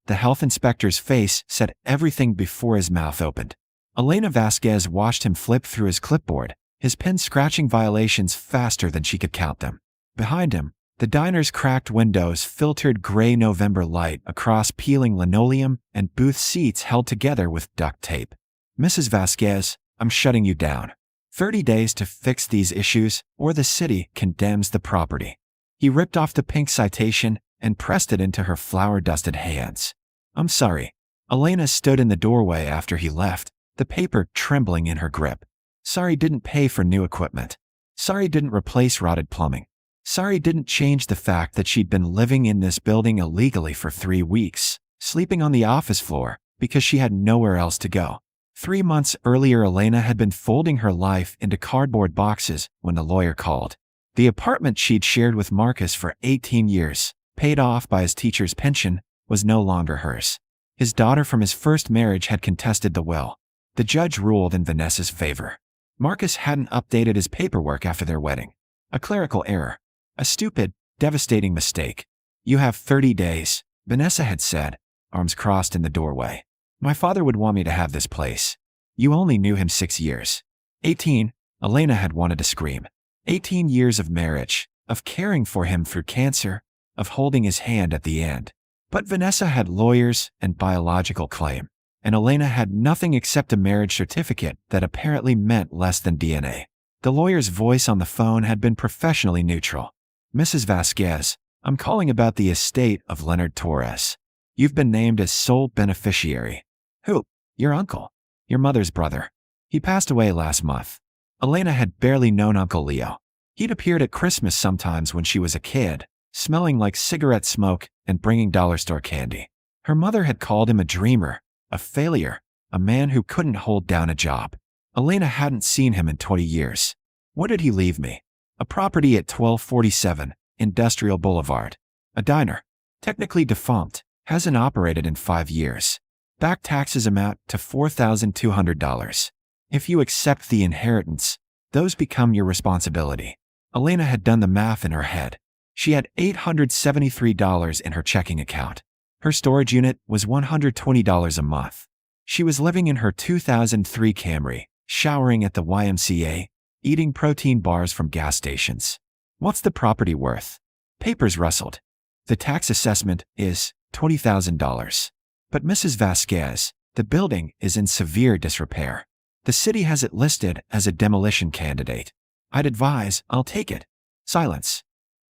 The health inspector's face said everything before his mouth opened. Elena Vasquez watched him flip through his clipboard, his pen scratching violations faster than she could count them. Behind him, the diner's cracked windows filtered gray November light across peeling linoleum and booth seats held together with duct tape. "Mrs. Vasquez, I'm shutting you down. 30 days to fix these issues, or the city condemns the property." He ripped off the pink citation and pressed it into her flour-dusted hands. "I'm sorry." Elena stood in the doorway after he left, the paper trembling in her grip. Sorry didn't pay for new equipment. Sorry didn't replace rotted plumbing. Sorry didn't change the fact that she'd been living in this building illegally for 3 weeks, sleeping on the office floor because she had nowhere else to go. 3 months earlier, Elena had been folding her life into cardboard boxes when the lawyer called. The apartment she'd shared with Marcus for 18 years, paid off by his teacher's pension, was no longer hers. His daughter from his first marriage had contested the will. The judge ruled in Vanessa's favor. Marcus hadn't updated his paperwork after their wedding. A clerical error. A stupid, devastating mistake. "You have 30 days, Vanessa had said, arms crossed in the doorway. "My father would want me to have this place. You only knew him 6 years. 18, Elena had wanted to scream. 18 years of marriage, of caring for him through cancer, of holding his hand at the end. But Vanessa had lawyers and biological claim, and Elena had nothing except a marriage certificate that apparently meant less than DNA. The lawyer's voice on the phone had been professionally neutral. "Mrs. Vasquez, I'm calling about the estate of Leonard Torres. You've been named as sole beneficiary." "Who?" "Your uncle. Your mother's brother. He passed away last month." Elena had barely known Uncle Leo. He'd appeared at Christmas sometimes when she was a kid, smelling like cigarette smoke and bringing dollar store candy. Her mother had called him a dreamer, a failure, a man who couldn't hold down a job. Elena hadn't seen him in 20 years. "What did he leave me?" "A property at 1247 Industrial Boulevard. A diner. Technically defunct, hasn't operated in 5 years. Back taxes amount to $4,200. If you accept the inheritance, those become your responsibility." Elena had done the math in her head. She had $873 in her checking account. Her storage unit was $120 a month. She was living in her 2003 Camry, showering at the YMCA, eating protein bars from gas stations. "What's the property worth?" Papers rustled. "The tax assessment is $20,000. But Mrs. Vasquez, the building is in severe disrepair. The city has it listed as a demolition candidate. I'd advise I'll take it." Silence.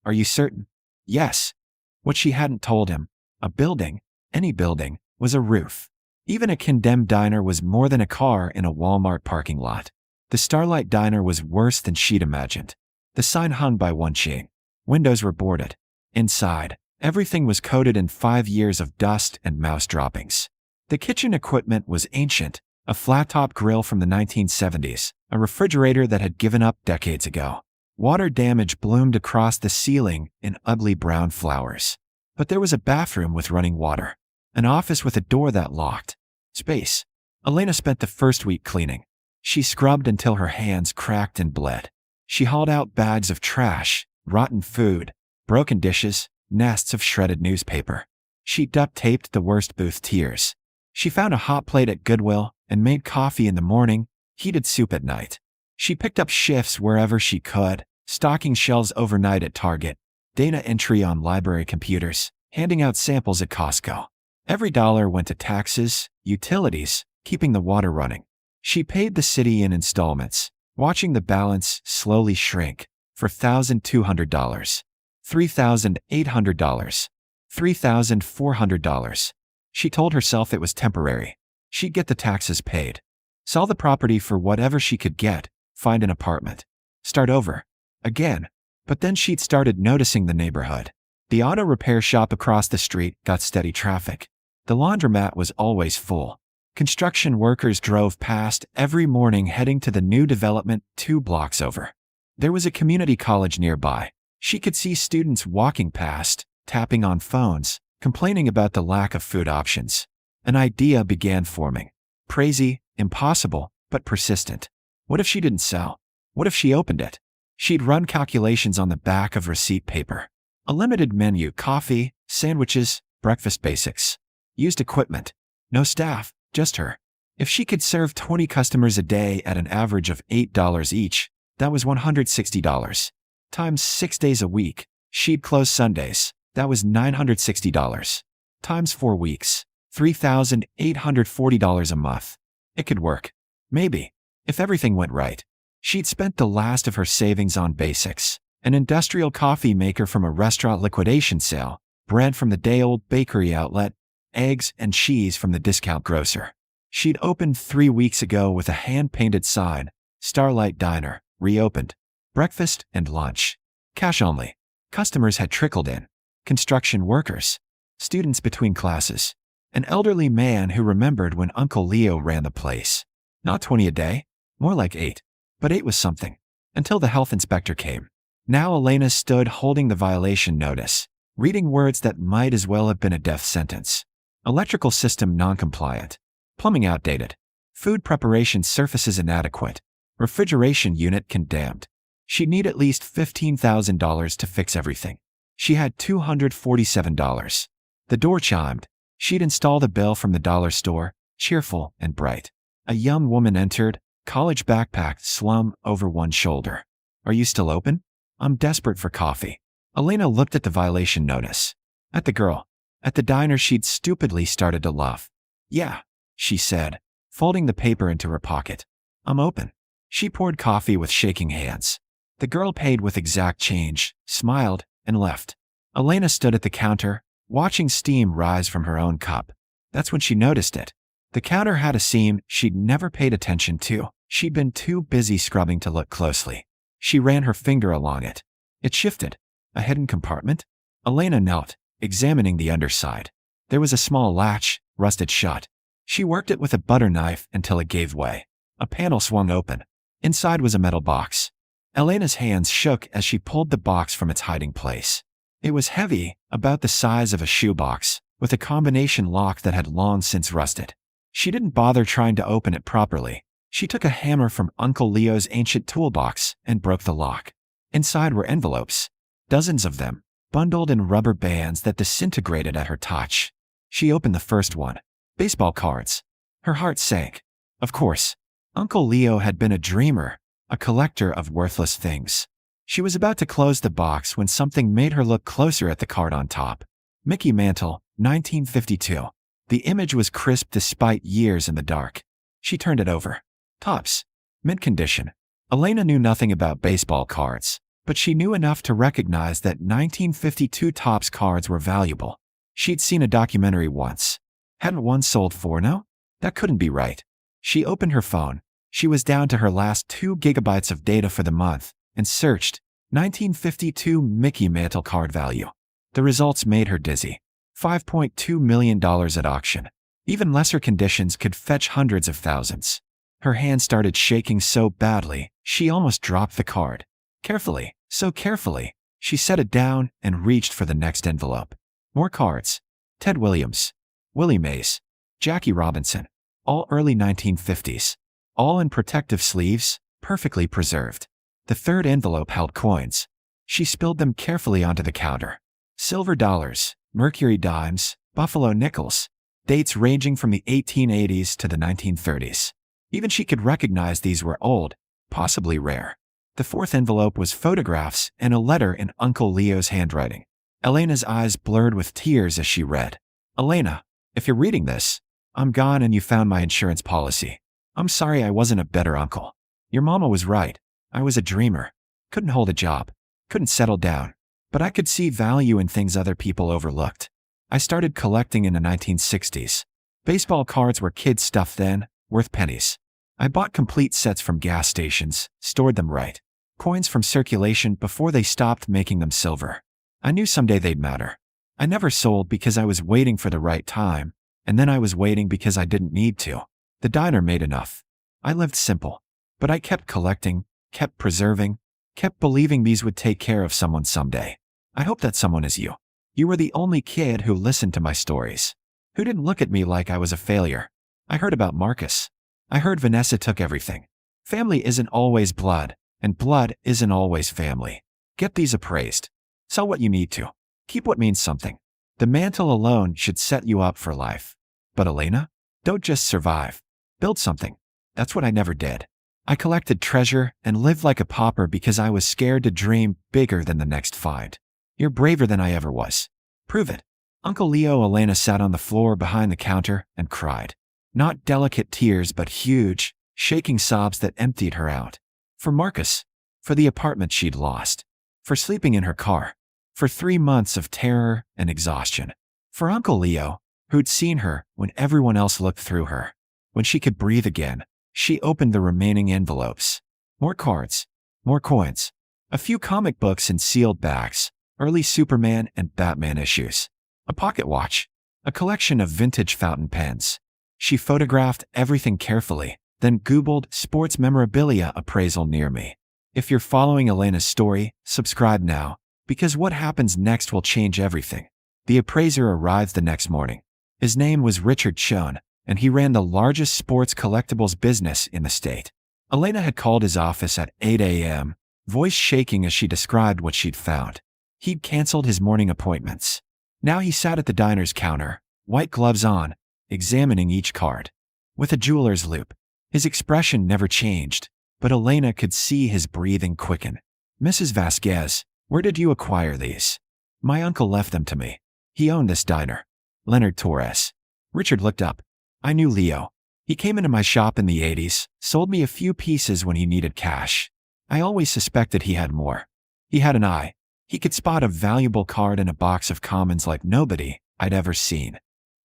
"Are you certain?" "Yes." What she hadn't told him, a building, any building, was a roof. Even a condemned diner was more than a car in a Walmart parking lot. The Starlight Diner was worse than she'd imagined. The sign hung by one chain. Windows were boarded. Inside, everything was coated in 5 years of dust and mouse droppings. The kitchen equipment was ancient, a flat-top grill from the 1970s, a refrigerator that had given up decades ago. Water damage bloomed across the ceiling in ugly brown flowers. But there was a bathroom with running water. An office with a door that locked. Space. Elena spent the first week cleaning. She scrubbed until her hands cracked and bled. She hauled out bags of trash, rotten food, broken dishes, nests of shredded newspaper. She duct-taped the worst booth tiers. She found a hot plate at Goodwill and made coffee in the morning, heated soup at night. She picked up shifts wherever she could, stocking shelves overnight at Target, data entry on library computers, handing out samples at Costco. Every dollar went to taxes, utilities, keeping the water running. She paid the city in installments, watching the balance slowly shrink, for $1,200, $3,800, $3,400. She told herself it was temporary. She'd get the taxes paid. Sell the property for whatever she could get, find an apartment. Start over. Again. But then she'd started noticing the neighborhood. The auto repair shop across the street got steady traffic. The laundromat was always full. Construction workers drove past every morning heading to the new development 2 blocks over. There was a community college nearby. She could see students walking past, tapping on phones, complaining about the lack of food options. An idea began forming. Crazy, impossible, but persistent. What if she didn't sell? What if she opened it? She'd run calculations on the back of receipt paper. A limited menu: coffee, sandwiches, breakfast basics. Used equipment. No staff, just her. If she could serve 20 customers a day at an average of $8 each, that was $160. Times 6 days a week. She'd close Sundays. That was $960. Times 4 weeks. $3,840 a month. It could work. Maybe. If everything went right. She'd spent the last of her savings on basics. An industrial coffee maker from a restaurant liquidation sale, bread from the day-old bakery outlet, eggs and cheese from the discount grocer. She'd opened 3 weeks ago with a hand-painted sign, Starlight Diner, reopened. Breakfast and lunch. Cash only. Customers had trickled in. Construction workers. Students between classes. An elderly man who remembered when Uncle Leo ran the place. Not 20 a day, more like 8. But 8 was something. Until the health inspector came. Now Elena stood holding the violation notice, reading words that might as well have been a death sentence. Electrical system non-compliant. Plumbing outdated. Food preparation surfaces inadequate. Refrigeration unit condemned. She'd need at least $15,000 to fix everything. She had $247. The door chimed. She'd installed a bill from the dollar store, cheerful and bright. A young woman entered, college backpack slung over one shoulder. Are you still open? I'm desperate for coffee. Elena looked at the violation notice. At the girl. At the diner she'd stupidly started to laugh. Yeah, she said, folding the paper into her pocket. I'm open. She poured coffee with shaking hands. The girl paid with exact change, smiled, and left. Elena stood at the counter, watching steam rise from her own cup. That's when she noticed it. The counter had a seam she'd never paid attention to. She'd been too busy scrubbing to look closely. She ran her finger along it. It shifted. A hidden compartment? Elena knelt, examining the underside. There was a small latch, rusted shut. She worked it with a butter knife until it gave way. A panel swung open. Inside was a metal box. Elena's hands shook as she pulled the box from its hiding place. It was heavy, about the size of a shoebox, with a combination lock that had long since rusted. She didn't bother trying to open it properly. She took a hammer from Uncle Leo's ancient toolbox and broke the lock. Inside were envelopes, dozens of them, bundled in rubber bands that disintegrated at her touch. She opened the first one. Baseball cards. Her heart sank. Of course, Uncle Leo had been a dreamer, a collector of worthless things. She was about to close the box when something made her look closer at the card on top. Mickey Mantle, 1952. The image was crisp despite years in the dark. She turned it over. Topps. Mint condition. Elena knew nothing about baseball cards, but she knew enough to recognize that 1952 Topps cards were valuable. She'd seen a documentary once. Hadn't one sold for no? That couldn't be right. She opened her phone. She was down to her last 2 gigabytes of data for the month and searched 1952 Mickey Mantle card value. The results made her dizzy. $5.2 million at auction. Even lesser conditions could fetch hundreds of thousands. Her hand started shaking so badly, she almost dropped the card. Carefully, so carefully, she set it down and reached for the next envelope. More cards. Ted Williams. Willie Mays. Jackie Robinson. All early 1950s. All in protective sleeves, perfectly preserved. The third envelope held coins. She spilled them carefully onto the counter. Silver dollars, mercury dimes, buffalo nickels. Dates ranging from the 1880s to the 1930s. Even she could recognize these were old, possibly rare. The fourth envelope was photographs and a letter in Uncle Leo's handwriting. Elena's eyes blurred with tears as she read. Elena, if you're reading this, I'm gone and you found my insurance policy. I'm sorry I wasn't a better uncle. Your mama was right. I was a dreamer. Couldn't hold a job. Couldn't settle down. But I could see value in things other people overlooked. I started collecting in the 1960s. Baseball cards were kid stuff then, worth pennies. I bought complete sets from gas stations, stored them right. Coins from circulation before they stopped making them silver. I knew someday they'd matter. I never sold because I was waiting for the right time, and then I was waiting because I didn't need to. The diner made enough. I lived simple. But I kept collecting, kept preserving, kept believing these would take care of someone someday. I hope that someone is you. You were the only kid who listened to my stories. Who didn't look at me like I was a failure. I heard about Marcus. I heard Vanessa took everything. Family isn't always blood, and blood isn't always family. Get these appraised. Sell what you need to. Keep what means something. The mantle alone should set you up for life. But Elena? Don't just survive. Build something. That's what I never did. I collected treasure and lived like a pauper because I was scared to dream bigger than the next find. You're braver than I ever was. Prove it. Uncle Leo. Elena sat on the floor behind the counter and cried. Not delicate tears, but huge, shaking sobs that emptied her out. For Marcus. For the apartment she'd lost. For sleeping in her car. For 3 months of terror and exhaustion. For Uncle Leo, who'd seen her when everyone else looked through her. When she could breathe again, she opened the remaining envelopes. More cards. More coins. A few comic books in sealed bags. Early Superman and Batman issues. A pocket watch. A collection of vintage fountain pens. She photographed everything carefully, then Googled sports memorabilia appraisal near me. If you're following Elena's story, subscribe now, because what happens next will change everything. The appraiser arrived the next morning. His name was Richard Schoen, and he ran the largest sports collectibles business in the state. Elena had called his office at 8 a.m., voice shaking as she described what she'd found. He'd canceled his morning appointments. Now he sat at the diner's counter, white gloves on, examining each card. With a jeweler's loupe. His expression never changed, but Elena could see his breathing quicken. Mrs. Vasquez, where did you acquire these? My uncle left them to me. He owned this diner. Leonard Torres. Richard looked up. I knew Leo. He came into my shop in the 80s, sold me a few pieces when he needed cash. I always suspected he had more. He had an eye. He could spot a valuable card in a box of commons like nobody I'd ever seen.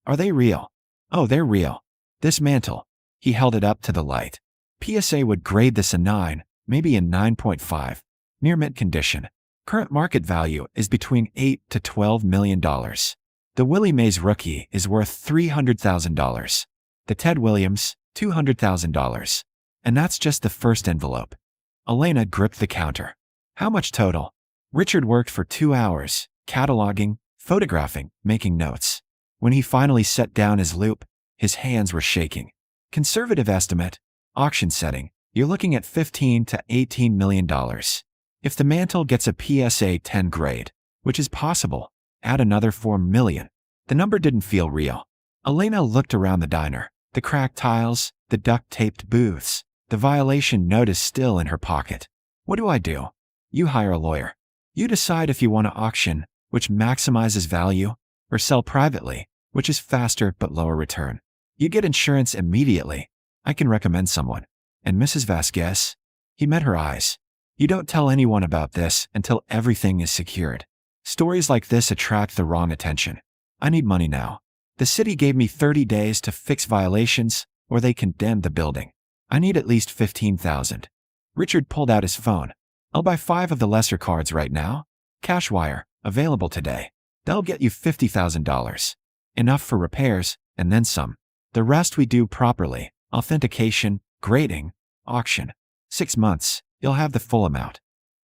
Are they real? Oh, they're real. This mantle. He held it up to the light. PSA would grade this a 9, maybe a 9.5. Near mint condition. Current market value is between $8 to $12 million. The Willie Mays rookie is worth $300,000. The Ted Williams, $200,000. And that's just the first envelope. Elena gripped the counter. How much total? Richard worked for 2 hours, cataloging, photographing, making notes. When he finally set down his loupe, his hands were shaking. Conservative estimate, auction setting, you're looking at $15 to $18 million. If the mantle gets a PSA 10 grade, which is possible, add another $4 million. The number didn't feel real. Elena looked around the diner, the cracked tiles, the duct-taped booths, the violation notice still in her pocket. What do I do? You hire a lawyer. You decide if you want to auction, which maximizes value, or sell privately, which is faster but lower return. You get insurance immediately. I can recommend someone. And Mrs. Vasquez? He met her eyes. You don't tell anyone about this until everything is secured. Stories like this attract the wrong attention. I need money now. The city gave me 30 days to fix violations, or they condemned the building. I need at least $15,000. Richard pulled out his phone. I'll buy 5 of the lesser cards right now. Cash wire, available today. They'll get you $50,000. Enough for repairs, and then some. The rest we do properly. Authentication, grading, auction. 6 months, you'll have the full amount.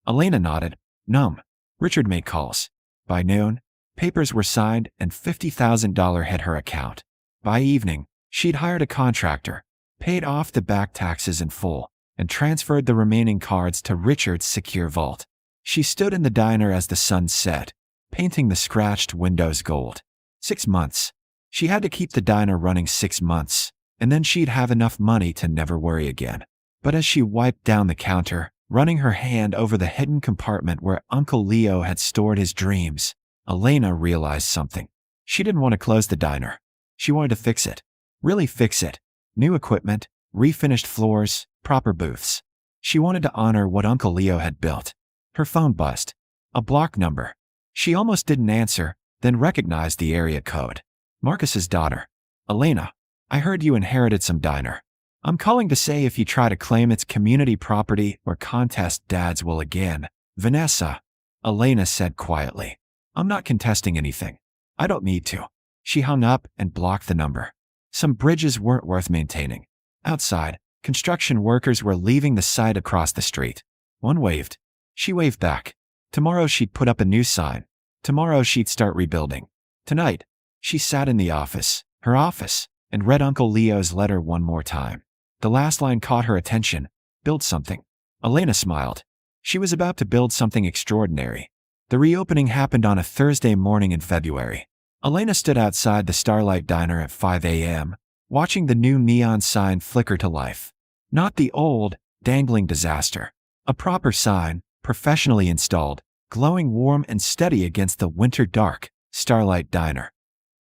Elena nodded. Numb. Richard made calls. By noon, papers were signed and $50,000 hit her account. By evening, she'd hired a contractor, paid off the back taxes in full, and transferred the remaining cards to Richard's secure vault. She stood in the diner as the sun set, painting the scratched windows gold. 6 months. She had to keep the diner running 6 months, and then she'd have enough money to never worry again. But as she wiped down the counter, running her hand over the hidden compartment where Uncle Leo had stored his dreams, Elena realized something. She didn't want to close the diner. She wanted to fix it. Really fix it. New equipment, refinished floors, proper booths. She wanted to honor what Uncle Leo had built. Her phone buzzed. A block number. She almost didn't answer, then recognized the area code. Marcus's daughter. Elena, I heard you inherited some diner. I'm calling to say if you try to claim it's community property or contest, dads will again. Vanessa. Elena said quietly. I'm not contesting anything. I don't need to. She hung up and blocked the number. Some bridges weren't worth maintaining. Outside, construction workers were leaving the site across the street. One waved. She waved back. Tomorrow she'd put up a new sign. Tomorrow she'd start rebuilding. Tonight, she sat in the office, her office, and read Uncle Leo's letter one more time. The last line caught her attention. Build something. Elena smiled. She was about to build something extraordinary. The reopening happened on a Thursday morning in February. Elena stood outside the Starlight Diner at 5 a.m., watching the new neon sign flicker to life. Not the old, dangling disaster. A proper sign, professionally installed, glowing warm and steady against the winter dark. Starlight Diner.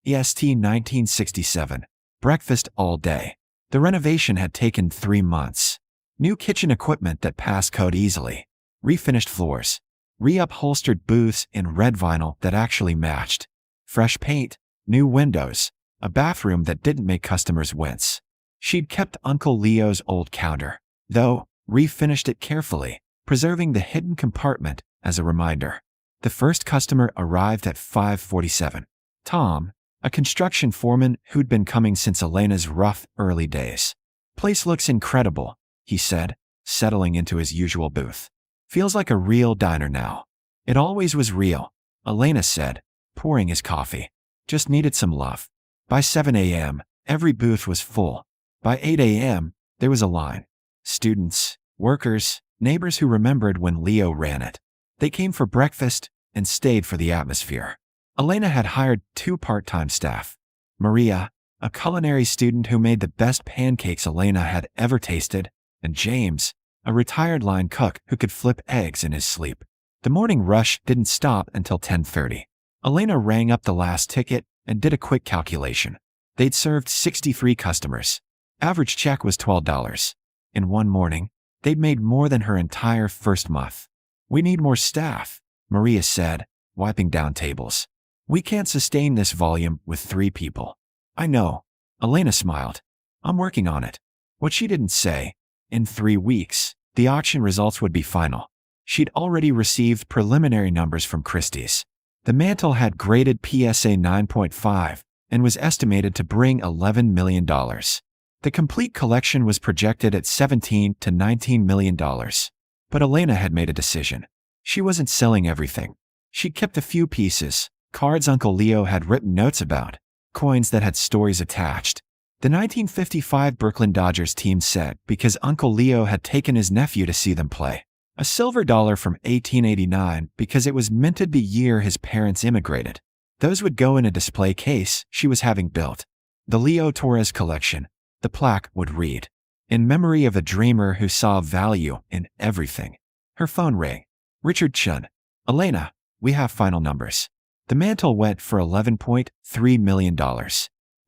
EST 1967. Breakfast all day. The renovation had taken 3 months. New kitchen equipment that passed code easily. Refinished floors. Reupholstered booths in red vinyl that actually matched. Fresh paint, new windows, a bathroom that didn't make customers wince. She'd kept Uncle Leo's old counter, though, refinished it carefully, preserving the hidden compartment as a reminder. The first customer arrived at 5:47. Tom, a construction foreman who'd been coming since Elena's rough early days. "Place looks incredible," he said, settling into his usual booth. "Feels like a real diner now." "It always was real," Elena said, pouring his coffee. "Just needed some love." By 7 a.m., every booth was full. By 8 a.m., there was a line. Students, workers, neighbors who remembered when Leo ran it. They came for breakfast and stayed for the atmosphere. Elena had hired 2 part-time staff. Maria, a culinary student who made the best pancakes Elena had ever tasted, and James, a retired line cook who could flip eggs in his sleep. The morning rush didn't stop until 10:30. Elena rang up the last ticket and did a quick calculation. They'd served 63 customers. Average check was $12. In one morning, they'd made more than her entire first month. "We need more staff," Maria said, wiping down tables. "We can't sustain this volume with 3 people." "I know," Elena smiled. "I'm working on it." What she didn't say, in 3 weeks, the auction results would be final. She'd already received preliminary numbers from Christie's. The mantle had graded PSA 9.5 and was estimated to bring $11 million. The complete collection was projected at $17 to $19 million. But Elena had made a decision. She wasn't selling everything. She kept a few pieces, cards Uncle Leo had written notes about, coins that had stories attached. The 1955 Brooklyn Dodgers team set because Uncle Leo had taken his nephew to see them play. A silver dollar from 1889 because it was minted the year his parents immigrated. Those would go in a display case she was having built. The Leo Torres collection, the plaque would read, "In memory of a dreamer who saw value in everything." Her phone rang. "Richard Chun." "Elena, we have final numbers." The mantle went for $11.3 million.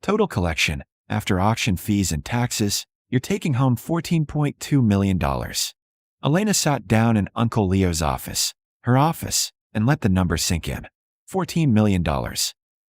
Total collection, after auction fees and taxes, you're taking home $14.2 million. Elena sat down in Uncle Leo's office, her office, and let the number sink in. $14 million.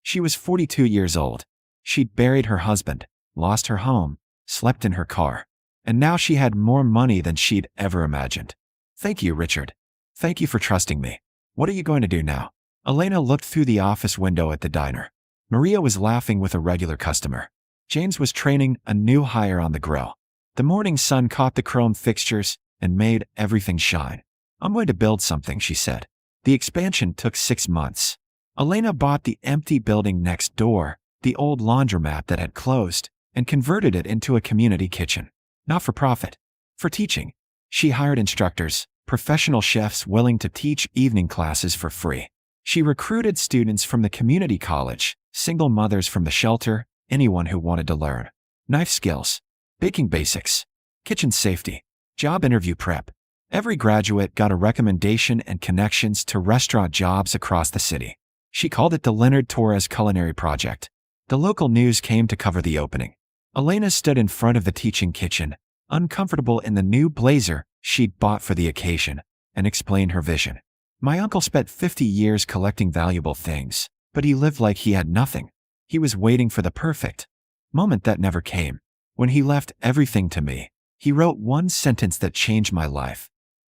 She was 42 years old. She'd buried her husband, lost her home, slept in her car. And now she had more money than she'd ever imagined. "Thank you, Richard. Thank you for trusting me. What are you going to do now?" Elena looked through the office window at the diner. Maria was laughing with a regular customer. James was training a new hire on the grill. The morning sun caught the chrome fixtures and made everything shine. "I'm going to build something," she said. The expansion took 6 months. Elena bought the empty building next door, the old laundromat that had closed, and converted it into a community kitchen. Not for profit, for teaching. She hired instructors, professional chefs willing to teach evening classes for free. She recruited students from the community college, single mothers from the shelter, anyone who wanted to learn. Knife skills, baking basics, kitchen safety, job interview prep. Every graduate got a recommendation and connections to restaurant jobs across the city. She called it the Leonard Torres Culinary Project. The local news came to cover the opening. Elena stood in front of the teaching kitchen, uncomfortable in the new blazer she'd bought for the occasion, and explained her vision. "My uncle spent 50 years collecting valuable things, but he lived like he had nothing. He was waiting for the perfect moment that never came. When he left everything to me, he wrote one sentence that changed my life.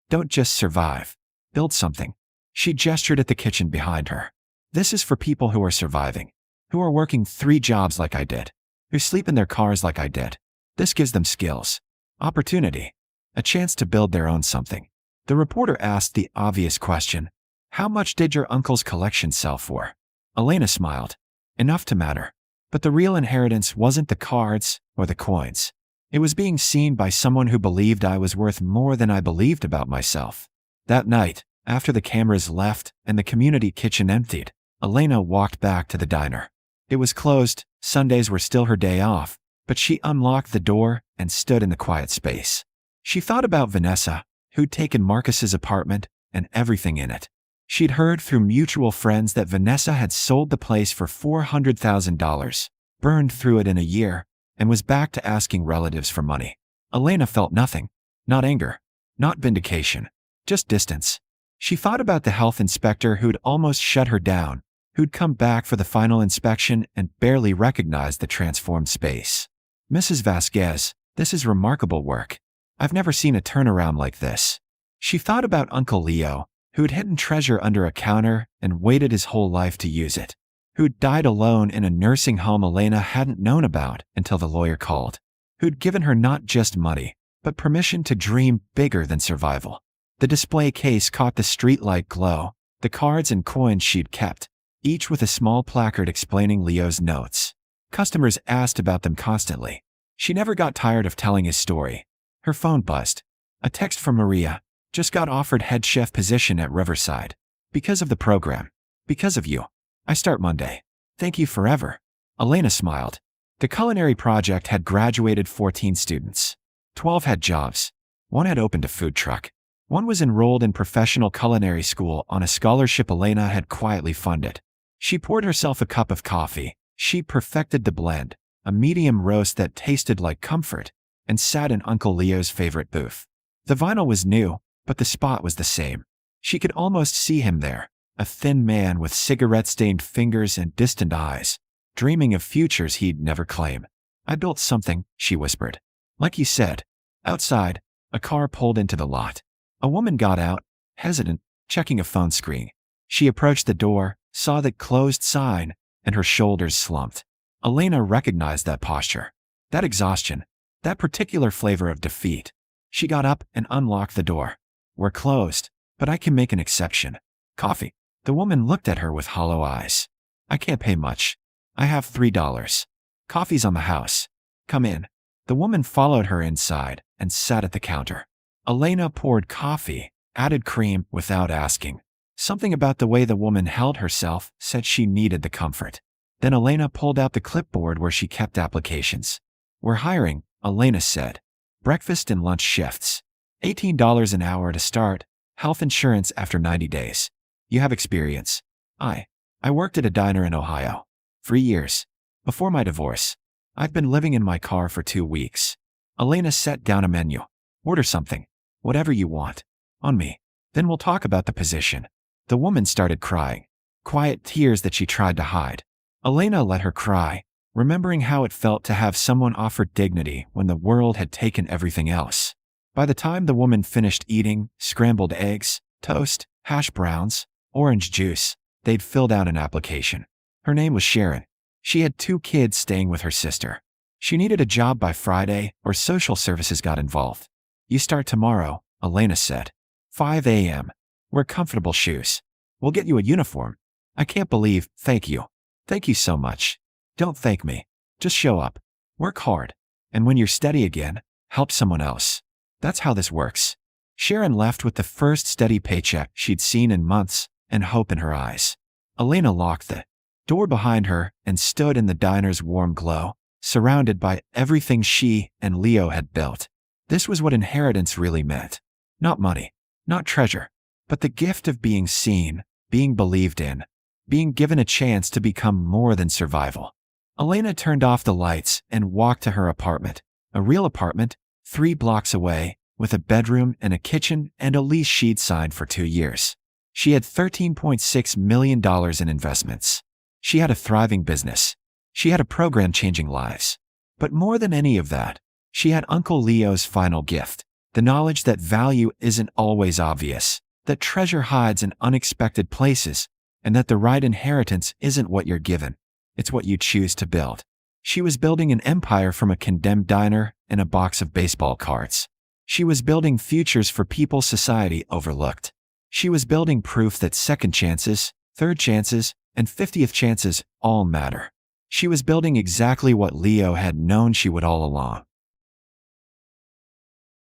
Don't just survive. Build something." She gestured at the kitchen behind her. "This is for people who are surviving, who are working 3 jobs like I did, who sleep in their cars like I did. This gives them skills, opportunity, a chance to build their own something." The reporter asked the obvious question, "How much did your uncle's collection sell for?" Elena smiled. "Enough to matter. But the real inheritance wasn't the cards or the coins. It was being seen by someone who believed I was worth more than I believed about myself." That night, after the cameras left and the community kitchen emptied, Elena walked back to the diner. It was closed, Sundays were still her day off, but she unlocked the door and stood in the quiet space. She thought about Vanessa, who'd taken Marcus's apartment and everything in it. She'd heard through mutual friends that Vanessa had sold the place for $400,000, burned through it in a year, and was back to asking relatives for money. Elena felt nothing. Not anger. Not vindication. Just distance. She thought about the health inspector who'd almost shut her down, who'd come back for the final inspection and barely recognized the transformed space. Mrs. Vasquez, this is remarkable work. I've never seen a turnaround like this. She thought about Uncle Leo, who'd hidden treasure under a counter and waited his whole life to use it, who'd died alone in a nursing home Elena hadn't known about until the lawyer called, who'd given her not just money, but permission to dream bigger than survival. The display case caught the streetlight glow, the cards and coins she'd kept, each with a small placard explaining Leo's notes. Customers asked about them constantly. She never got tired of telling his story. Her phone buzzed. A text from Maria. Just got offered head chef position at Riverside. Because of the program. Because of you. I start Monday. Thank you forever. Elena smiled. The culinary project had graduated 14 students. 12 had jobs. 1 had opened a food truck. 1 was enrolled in professional culinary school on a scholarship Elena had quietly funded. She poured herself a cup of coffee. She perfected the blend, a medium roast that tasted like comfort, and sat in Uncle Leo's favorite booth. The vinyl was new, but the spot was the same. She could almost see him there, a thin man with cigarette-stained fingers and distant eyes, dreaming of futures he'd never claim. I built something, she whispered. Like you said. Outside, a car pulled into the lot. A woman got out, hesitant, checking a phone screen. She approached the door, saw the closed sign, and her shoulders slumped. Elena recognized that posture, that exhaustion, that particular flavor of defeat. She got up and unlocked the door. We're closed, but I can make an exception. Coffee. The woman looked at her with hollow eyes. I can't pay much. I have $3. Coffee's on the house. Come in. The woman followed her inside and sat at the counter. Elena poured coffee, added cream without asking. Something about the way the woman held herself said she needed the comfort. Then Elena pulled out the clipboard where she kept applications. We're hiring, Elena said. Breakfast and lunch shifts. $18 an hour to start, health insurance after 90 days. You have experience. I worked at a diner in Ohio. 3 years. Before my divorce. I've been living in my car for 2 weeks. Elena set down a menu. Order something. Whatever you want. On me. Then we'll talk about the position. The woman started crying. Quiet tears that she tried to hide. Elena let her cry, remembering how it felt to have someone offer dignity when the world had taken everything else. By the time the woman finished eating scrambled eggs, toast, hash browns, orange juice, they'd filled out an application. Her name was Sharon. She had 2 kids staying with her sister. She needed a job by Friday or social services got involved. You start tomorrow, Elena said. 5 a.m. Wear comfortable shoes. We'll get you a uniform. I can't believe, thank you. Thank you so much. Don't thank me. Just show up. Work hard. And when you're steady again, help someone else. That's how this works. Sharon left with the first steady paycheck she'd seen in months and hope in her eyes. Elena locked the door behind her and stood in the diner's warm glow, surrounded by everything she and Leo had built. This was what inheritance really meant. Not money, not treasure, but the gift of being seen, being believed in, being given a chance to become more than survival. Elena turned off the lights and walked to her apartment, a real apartment, 3 blocks away, with a bedroom and a kitchen and a lease she'd signed for 2 years. She had $13.6 million in investments. She had a thriving business. She had a program changing lives. But more than any of that, she had Uncle Leo's final gift, the knowledge that value isn't always obvious, that treasure hides in unexpected places, and that the right inheritance isn't what you're given, it's what you choose to build. She was building an empire from a condemned diner and a box of baseball cards. She was building futures for people society overlooked. She was building proof that second chances, third chances, and 50th chances all matter. She was building exactly what Leo had known she would all along.